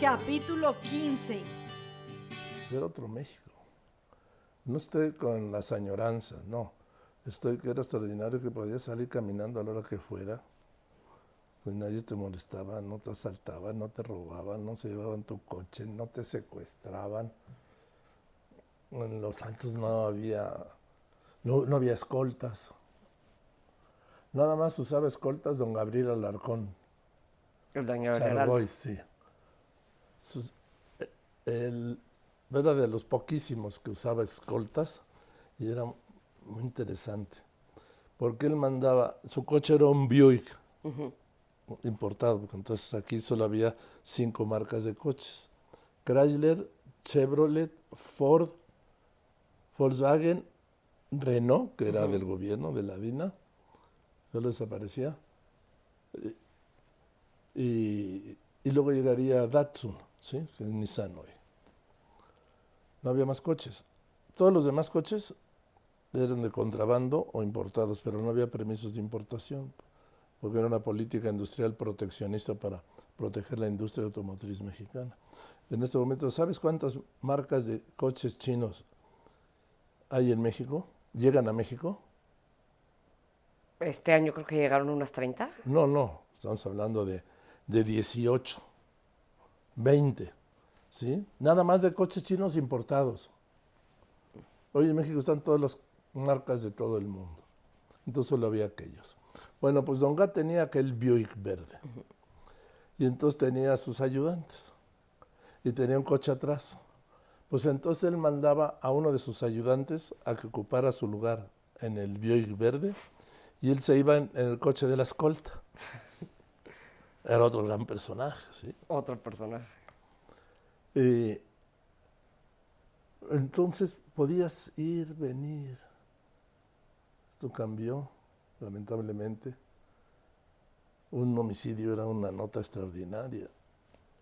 Capítulo 15. Era otro México. No estoy con las añoranzas, no. Estoy que era extraordinario, que podías salir caminando a la hora que fuera. Pues nadie te molestaba, no te asaltaban, no te robaban, no se llevaban tu coche, no te secuestraban. En Los Santos no había escoltas. Nada más usaba escoltas don Gabriel Alarcón. El daño del Chargoy, Heraldo. sí. Él era de los poquísimos que usaba escoltas y era muy interesante. Porque él mandaba, su coche era un Buick importado, porque entonces aquí solo había 5 marcas de coches. Chrysler, Chevrolet, Ford, Volkswagen, Renault, que era del gobierno, de la DINA, solo desaparecía. Y luego llegaría Datsun, ¿sí? Que es Nissan hoy. No había más coches. Todos los demás coches eran de contrabando o importados, pero no había permisos de importación, porque era una política industrial proteccionista para proteger la industria automotriz mexicana. En este momento, ¿sabes cuántas marcas de coches chinos hay en México? ¿Llegan a México? Este año creo que llegaron unas 30. No, estamos hablando de 18, 20, ¿sí? Nada más de coches chinos importados. Hoy en México están todas las marcas de todo el mundo. Entonces solo había aquellos. Bueno, pues Don Gat tenía aquel Buick verde. Y entonces tenía a sus ayudantes. Y tenía un coche atrás. Pues entonces él mandaba a uno de sus ayudantes a que ocupara su lugar en el Buick verde. Y él se iba en el coche de la escolta. Era otro gran personaje, ¿sí? Otro personaje. Entonces podías ir, venir. Esto cambió, lamentablemente. Un homicidio era una nota extraordinaria.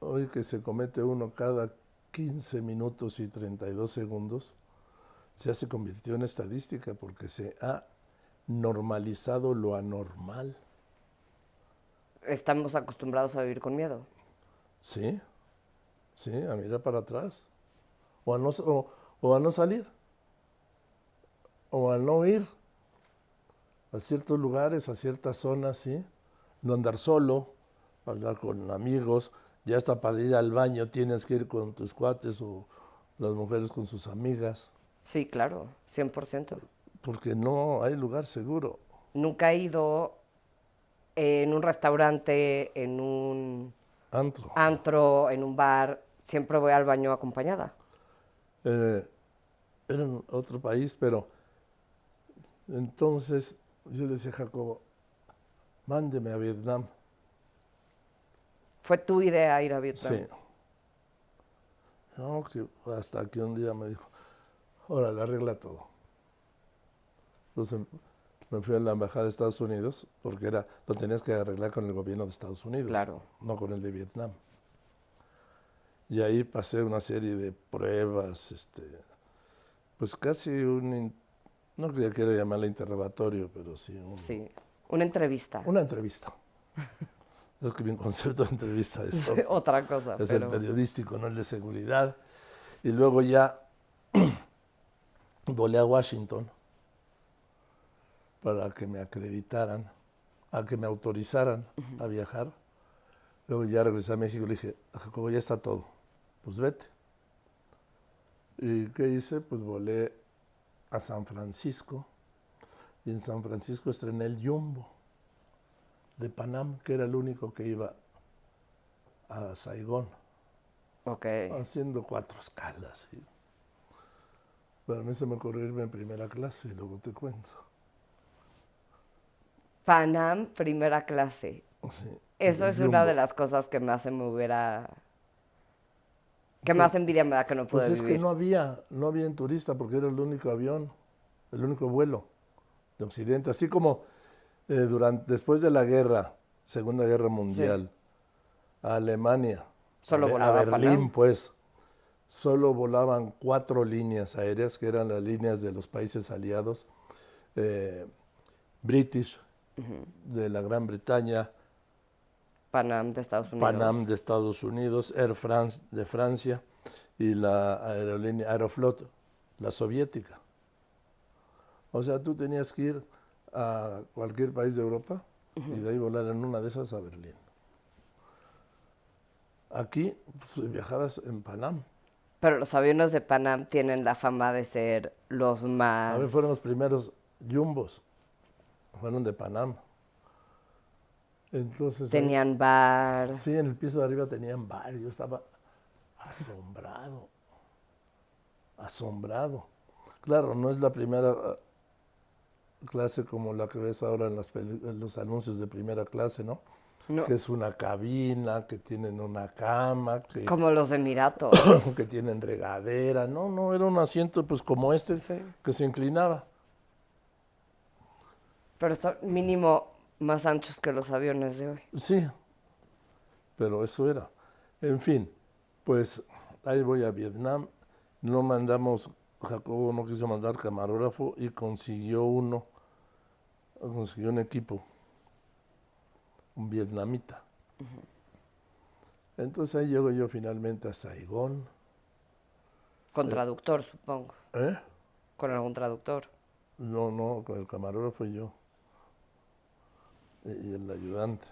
Hoy que se comete uno cada 15 minutos y 32 segundos, ya se convirtió en estadística porque se ha normalizado lo anormal. Estamos acostumbrados a vivir con miedo. Sí, a mirar para atrás. O a no salir. O a no ir a ciertos lugares, a ciertas zonas, ¿sí? No andar solo, andar con amigos. Ya hasta para ir al baño tienes que ir con tus cuates o las mujeres con sus amigas, Sí, claro, 100%. porque no hay lugar seguro. Nunca he ido en un restaurante, en un Antro. antro, en un bar. Siempre voy al baño acompañada. Era en otro país, pero entonces yo le decía a Jacobo, mándeme a Vietnam. ¿Fue tu idea ir a Vietnam? Sí. No, que hasta que un día me dijo, órale, arregla todo. Entonces me fui a la embajada de Estados Unidos, porque lo tenías que arreglar con el gobierno de Estados Unidos, Claro. no con el de Vietnam. Y ahí pasé una serie de pruebas, pues casi no quería que llamarla interrogatorio, pero sí, Sí, una entrevista. una entrevista. Es que mi concepto de entrevista es Otra cosa, es pero... el periodístico, no el de seguridad. Y luego ya volé a Washington para que me acreditaran, a que me autorizaran a viajar. Luego ya regresé a México y le dije, Jacobo, ya está todo, pues vete. ¿Y qué hice? Pues volé a San Francisco y en San Francisco estrené el Jumbo de Panam, que era el único que iba a Saigón, Ok. haciendo 4 escalas. ¿Sí? Pero a mí se me ocurrió irme en primera clase y luego te cuento. Panam, primera clase. Sí, Eso el es una de Jumbo. las cosas que más que más envidia me da que no pude Pues es que vivir. no había en turista porque era el único avión, el único vuelo de Occidente. Así como después de la guerra, Segunda Guerra Mundial, a Alemania, Solo a volaba Berlín, Panam. pues, solo volaban 4 líneas aéreas, que eran las líneas de los países aliados, British, de la Gran Bretaña, Pan Am de Estados Unidos. Pan Am de Estados Unidos, Air France de Francia y la aerolínea Aeroflot, la soviética. O sea, tú tenías que ir a cualquier país de Europa y de ahí volar en una de esas a Berlín. Aquí pues, viajabas en Pan Am. Pero los aviones de Pan Am tienen la fama de ser los más... A ver, fueron los primeros jumbos, fueron de Pan Am. Entonces, Tenían bar. sí, en el piso de arriba tenían bar. Yo estaba asombrado, asombrado. Claro, no es la primera clase como la que ves ahora en los anuncios de primera clase, ¿no? No, Que es una cabina, que tienen una cama, que, como los de Emiratos. que tienen regadera. No, no, era un asiento pues como este, Sí. que se inclinaba. Pero son mínimo más anchos que los aviones de hoy. Sí, pero eso era. En fin, pues ahí voy a Vietnam. No mandamos, Jacobo no quiso mandar camarógrafo y consiguió un equipo, un vietnamita. Entonces ahí llego yo finalmente a Saigón. Con traductor, supongo. ¿Eh? Con algún traductor. No, no, con el camarógrafo y yo. Y el ayudante.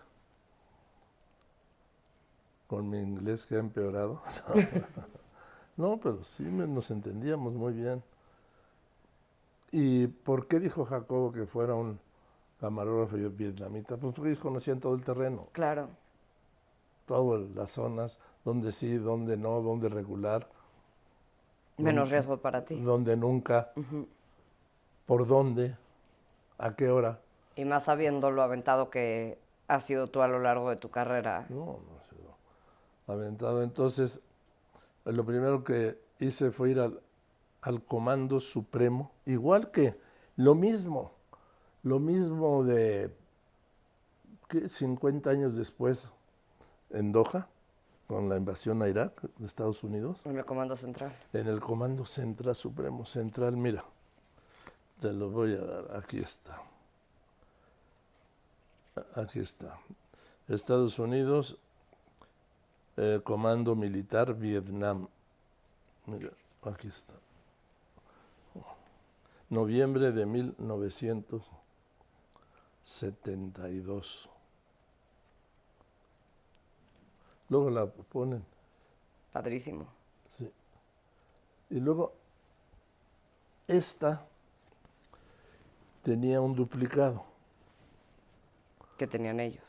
Con mi inglés que ha empeorado. No, pero sí nos entendíamos muy bien. ¿Y por qué dijo Jacobo que fuera un camarógrafo vietnamita? Pues porque ellos conocían todo el terreno, Claro. todas las zonas, donde sí, donde no, donde regular, Menos riesgo para ti. donde nunca, por dónde, a qué hora. Y más sabiendo lo aventado que has sido tú a lo largo de tu carrera. No, no ha sido aventado. Entonces, lo primero que hice fue ir al Comando Supremo, igual que lo mismo de ¿qué? 50 años después en Doha, con la invasión a Irak de Estados Unidos, En el Comando Central. en el Comando Central Supremo Central, mira, te lo voy a dar, aquí está. Aquí está. Estados Unidos, Comando Militar Vietnam. Mira, aquí está. Noviembre de 1972. Luego la ponen, Padrísimo. sí. Y luego, esta tenía un duplicado. Que tenían ellos.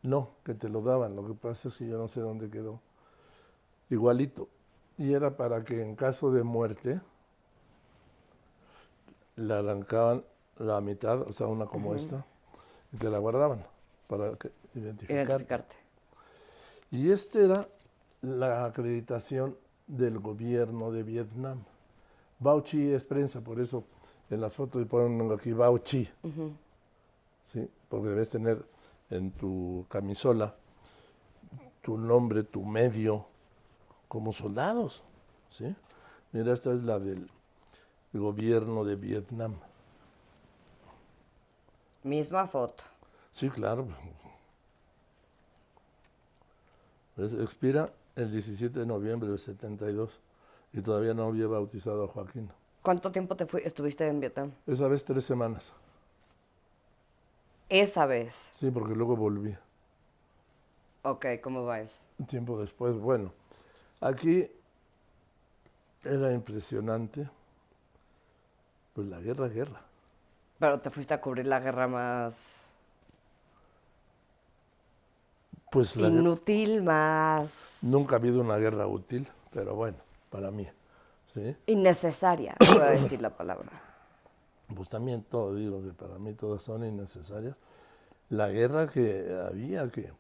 No, que te lo daban. Lo que pasa es que yo no sé dónde quedó. Igualito. Y era para que en caso de muerte le arrancaban la mitad, o sea, una como esta, y te la guardaban para Identificarte. Y esta era la acreditación del gobierno de Vietnam. Bao Chi es prensa, por eso en las fotos ponen aquí Bao Chi. ¿Sí? Porque debes tener en tu camisola tu nombre, tu medio, como soldados. ¿Sí? Mira, esta es la del gobierno de Vietnam. Misma foto. Sí, claro. Expira el 17 de noviembre del 72 y todavía no había bautizado a Joaquín. ¿Cuánto tiempo estuviste en Vietnam? Esa vez 3 semanas. Esa vez. Sí, porque luego volví. Ok, ¿cómo va eso? Un tiempo después, bueno, aquí era impresionante, pues la guerra. Pero te fuiste a cubrir la guerra más Pues inútil, más nunca ha habido una guerra útil, pero bueno, para mí, ¿sí? innecesaria, voy a decir la palabra. Pues también todo, digo, que para mí todas son innecesarias. La guerra que había, que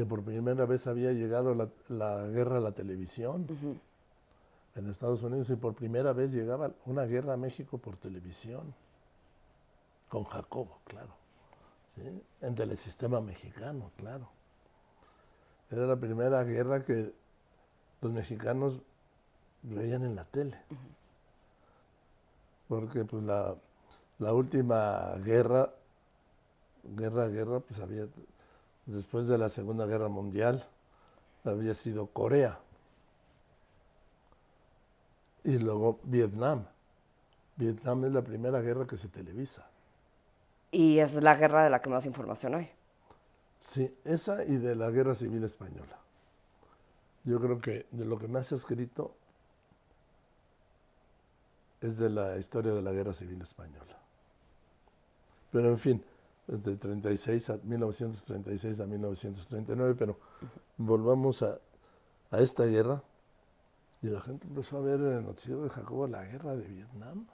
por primera vez había llegado la guerra a la televisión en Estados Unidos y por primera vez llegaba una guerra a México por televisión, con Jacobo, claro, ¿sí? En Telesistema Mexicano, claro. Era la primera guerra que los mexicanos veían en la tele. Porque pues la última guerra, pues había después de la Segunda Guerra Mundial, había sido Corea. Y luego Vietnam. Vietnam es la primera guerra que se televisa. Y es la guerra de la que más información hay. Sí, esa y de la Guerra Civil Española. Yo creo que de lo que más se ha escrito es de la historia de la Guerra Civil Española. Pero en fin, de 1936 a 1939, pero volvamos a esta guerra. Y la gente empezó a ver en el noticiero de Jacobo la guerra de Vietnam.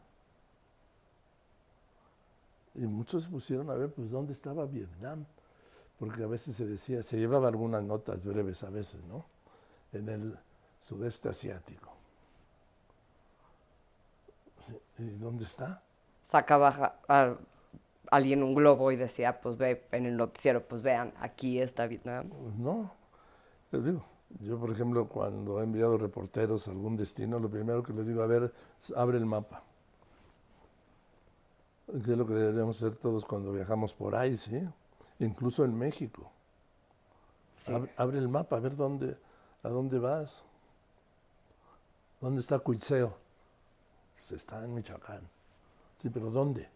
Y muchos se pusieron a ver, pues, dónde estaba Vietnam. Porque a veces se decía, se llevaba algunas notas breves a veces, ¿no? En el sudeste asiático. Sí, ¿y dónde está? Sacaba a alguien un globo y decía, pues ve en el noticiero, pues vean, aquí está Vietnam. Pues no, les digo, yo por ejemplo cuando he enviado reporteros a algún destino, lo primero que les digo, a ver, abre el mapa. Que es lo que deberíamos hacer todos cuando viajamos por ahí, ¿sí? Incluso en México. Sí. Abre el mapa, a ver a dónde vas. ¿Dónde está Cuitzeo? Pues está en Michoacán. Sí, pero ¿dónde?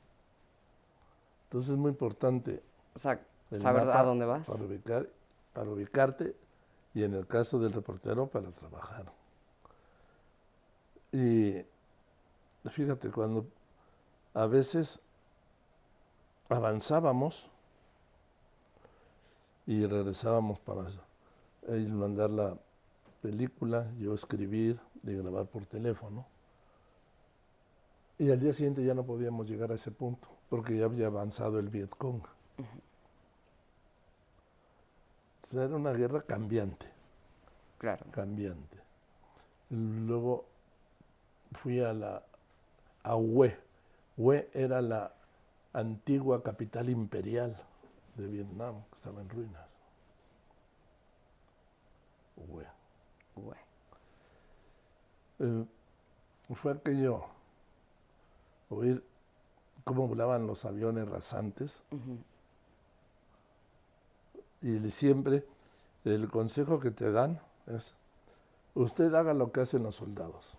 Entonces es muy importante O sea, el saber mapa a dónde vas. para ubicarte y en el caso del reportero para trabajar. Y fíjate, cuando a veces avanzábamos y regresábamos para ellos mandar la película, yo escribir y grabar por teléfono. Y al día siguiente ya no podíamos llegar a ese punto, porque ya había avanzado el Vietcong. Entonces era una guerra cambiante, Claro. cambiante. Luego fui a Hue. Hue era la antigua capital imperial de Vietnam, que estaba en ruinas. Hue. Bueno. Fue aquello, oír cómo volaban los aviones rasantes. Y siempre el consejo que te dan es, usted haga lo que hacen los soldados.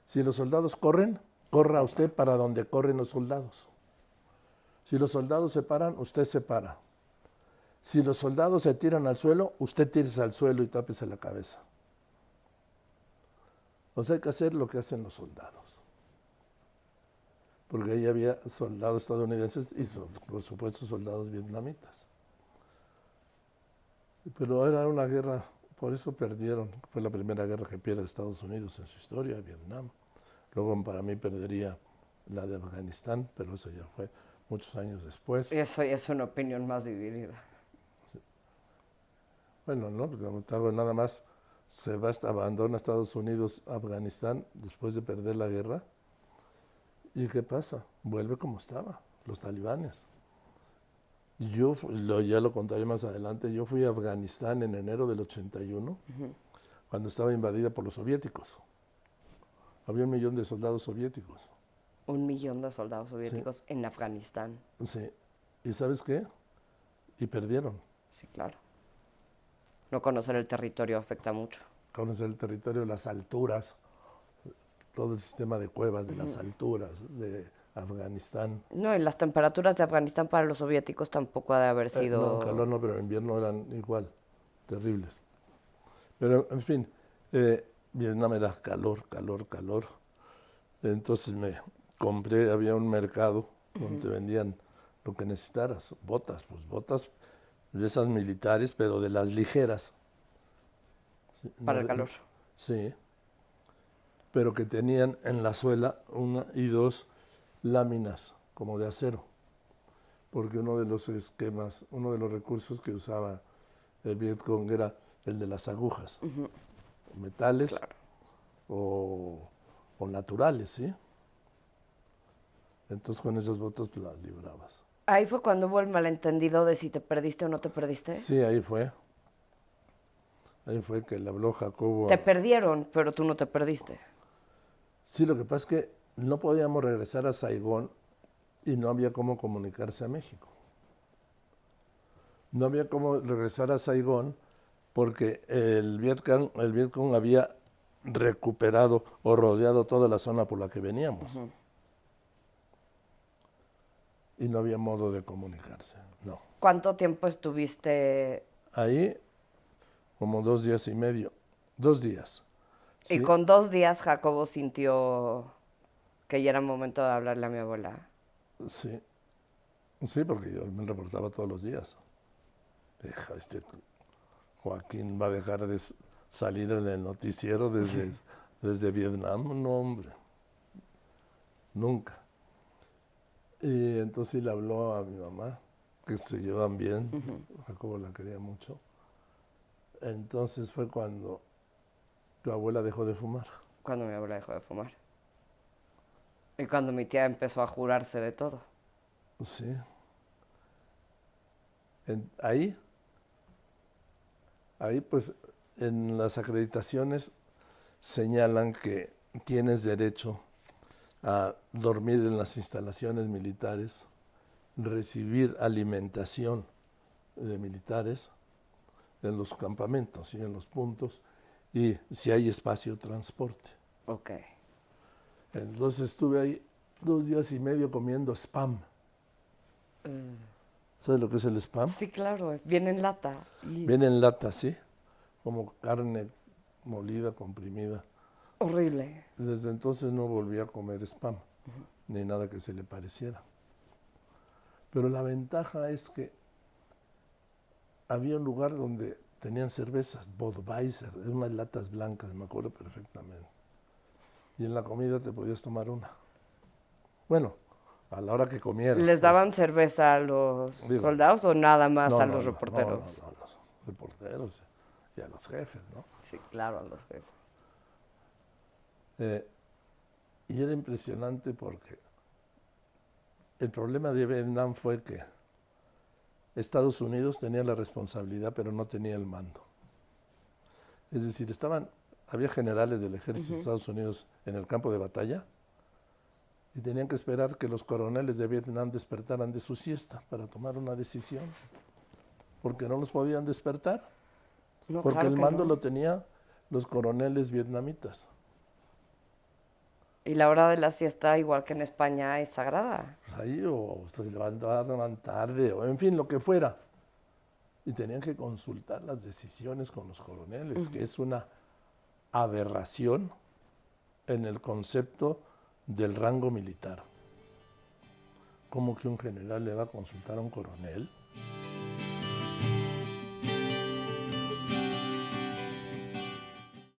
Si los soldados corren, corra usted para donde corren los soldados. Si los soldados se paran, usted se para. Si los soldados se tiran al suelo, usted tírese al suelo y tápese la cabeza. O sea, hay que hacer lo que hacen los soldados. Porque ahí había soldados estadounidenses y, por supuesto, soldados vietnamitas. Pero era una guerra, por eso perdieron. Fue la primera guerra que pierde Estados Unidos en su historia, Vietnam. Luego para mí perdería la de Afganistán, pero eso ya fue muchos años después. Y eso ya es una opinión más dividida. Bueno, no, porque como te hago, nada más abandona Estados Unidos Afganistán después de perder la guerra. ¿Y qué pasa? Vuelve como estaba, los talibanes. Yo, ya lo contaré más adelante, yo fui a Afganistán en enero del 81, cuando estaba invadida por los soviéticos. Había 1 millón de soldados soviéticos. 1 millón de soldados soviéticos en Afganistán. Sí. ¿Y sabes qué? Y perdieron. Sí, claro. No conocer el territorio afecta mucho. Conocer el territorio, las alturas, todo el sistema de cuevas de las alturas de Afganistán. No, y las temperaturas de Afganistán para los soviéticos tampoco ha de haber sido... No, calor no, pero en invierno eran igual, terribles. Pero, en fin, Vietnam era calor, calor, calor. Entonces me compré, había un mercado donde te vendían lo que necesitaras, botas, pues botas de esas militares, pero de las ligeras. Sí, Para el calor. Sí, pero que tenían en la suela 1 y 2 láminas como de acero, porque uno de los esquemas, uno de los recursos que usaba el Vietcong era el de las agujas, metales Claro. o naturales, ¿sí? Entonces con esas botas pues, las librabas. Ahí fue cuando hubo el malentendido de si te perdiste o no te perdiste. Sí, ahí fue. Ahí fue que le habló Jacobo. Te perdieron, pero tú no te perdiste. Sí, lo que pasa es que no podíamos regresar a Saigón y no había cómo comunicarse a México. No había cómo regresar a Saigón porque el Vietcong había recuperado o rodeado toda la zona por la que veníamos. Y no había modo de comunicarse, no. ¿Cuánto tiempo estuviste? Ahí, como 2 días y medio. 2 días. Y ¿sí? con 2 días Jacobo sintió que ya era momento de hablarle a mi abuela. Sí. Sí, porque yo me reportaba todos los días. Deja, Joaquín va a dejar de salir en el noticiero desde Vietnam. No, hombre. Nunca. Y entonces le habló a mi mamá, que se llevan bien. Jacobo la quería mucho. Entonces fue cuando tu abuela dejó de fumar. Cuando mi abuela dejó de fumar. Y cuando mi tía empezó a jurarse de todo. Sí. Ahí pues en las acreditaciones señalan que tienes derecho a dormir en las instalaciones militares, recibir alimentación de militares en los campamentos y en los puntos, y si hay espacio, transporte. Ok. Entonces estuve ahí 2 días y medio comiendo spam. ¿Sabes lo que es el spam? Sí, claro, viene en lata. Viene en lata, ¿sí? Como carne molida, comprimida. Horrible. Desde entonces no volví a comer spam, ni nada que se le pareciera. Pero la ventaja es que había un lugar donde tenían cervezas, Budweiser, de unas latas blancas, me acuerdo perfectamente. Y en la comida te podías tomar una. Bueno, a la hora que comieras. ¿Les daban cerveza a los soldados o nada más a los reporteros? No, los reporteros y a los jefes, ¿no? Sí, claro, a los jefes. Y era impresionante porque el problema de Vietnam fue que Estados Unidos tenía la responsabilidad, pero no tenía el mando. Es decir, había generales del ejército de Estados Unidos en el campo de batalla y tenían que esperar que los coroneles de Vietnam despertaran de su siesta para tomar una decisión, porque no los podían despertar, No, porque claro el que mando no. lo tenían los coroneles vietnamitas. Y la hora de la siesta, igual que en España, es sagrada. Pues ahí o se levantaban tarde, o en fin, lo que fuera. Y tenían que consultar las decisiones con los coroneles, que es una aberración en el concepto del rango militar. ¿Cómo que un general le va a consultar a un coronel?